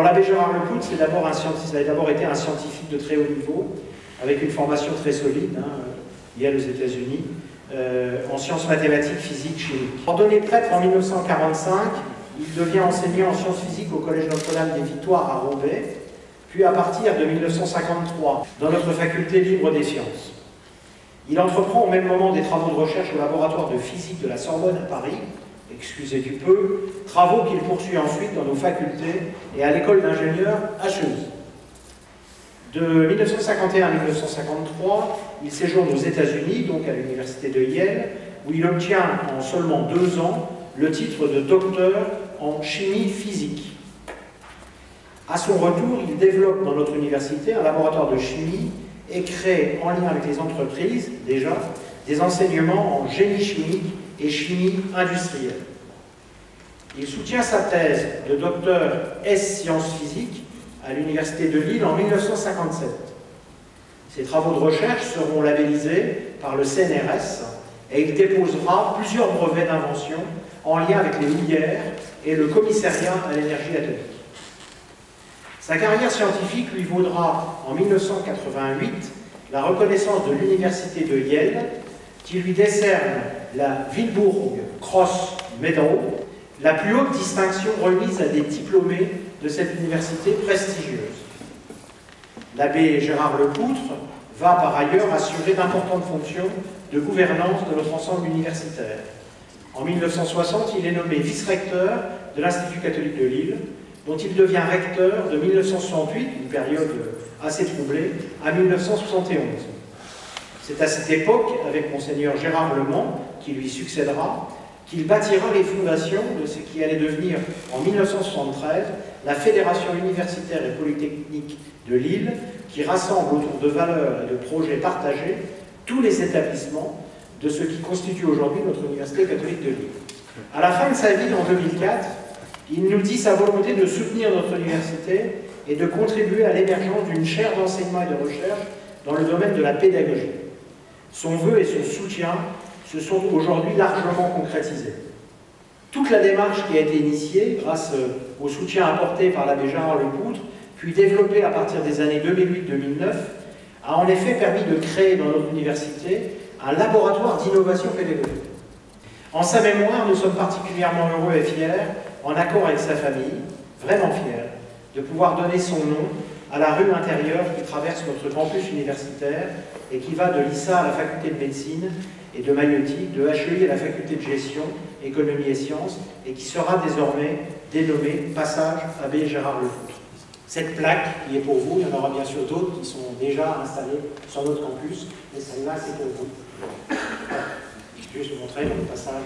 L'abbé Gérard Lepoutre, ça a d'abord été un scientifique de très haut niveau, avec une formation très solide, Yale aux États-Unis, en sciences mathématiques, physique, chimie. Ordonné prêtre en 1945, il devient enseignant en sciences physiques au Collège Notre-Dame des Victoires à Roubaix, puis à partir de 1953, dans notre faculté libre des sciences. Il entreprend au même moment des travaux de recherche au laboratoire de physique de la Sorbonne à Paris, excusez du peu, travaux qu'il poursuit ensuite dans nos facultés et à l'école d'ingénieurs HEI. De 1951 à 1953, il séjourne aux États-Unis, donc à l'université de Yale, où il obtient en seulement 2 ans le titre de docteur en chimie physique. À son retour, il développe dans notre université un laboratoire de chimie et crée, en lien avec les entreprises, déjà, des enseignements en génie chimique et chimie industrielle. Il soutient sa thèse de docteur S sciences physiques à l'université de Lille en 1957. Ses travaux de recherche seront labellisés par le CNRS et il déposera plusieurs brevets d'invention en lien avec les houillères et le commissariat à l'énergie atomique. Sa carrière scientifique lui vaudra en 1988 la reconnaissance de l'université de Yale qui lui décerne la Wilbur Cross Medal, la plus haute distinction remise à des diplômés de cette université prestigieuse. L'abbé Gérard Lepoutre va par ailleurs assurer d'importantes fonctions de gouvernance de notre ensemble universitaire. En 1960, il est nommé vice-recteur de l'Institut catholique de Lille, dont il devient recteur de 1968, une période assez troublée, à 1971. C'est à cette époque, avec Monseigneur Gérard Lemant, qui lui succédera, qu'il bâtira les fondations de ce qui allait devenir, en 1973, la Fédération universitaire et polytechnique de Lille, qui rassemble autour de valeurs et de projets partagés tous les établissements de ce qui constitue aujourd'hui notre Université catholique de Lille. À la fin de sa vie, en 2004, il nous dit sa volonté de soutenir notre université et de contribuer à l'émergence d'une chaire d'enseignement et de recherche dans le domaine de la pédagogie. Son vœu et son soutien se sont aujourd'hui largement concrétisés. Toute la démarche qui a été initiée, grâce au soutien apporté par l'abbé Gérard Lepoutre, puis développée à partir des années 2008-2009, a en effet permis de créer dans notre université un laboratoire d'innovation pédagogique. En sa mémoire, nous sommes particulièrement heureux et fiers, en accord avec sa famille, vraiment fiers, de pouvoir donner son nom à la rue intérieure qui traverse notre campus universitaire et qui va de l'ISA à la faculté de médecine et de maïeutique, de HEI à la faculté de gestion, économie et sciences, et qui sera désormais dénommée Passage Abbé Gérard Lepoutre. Cette plaque qui est pour vous, il y en aura bien sûr d'autres qui sont déjà installées sur notre campus, mais celle-là c'est pour vous. Voilà. Je vais juste vous montrer le passage.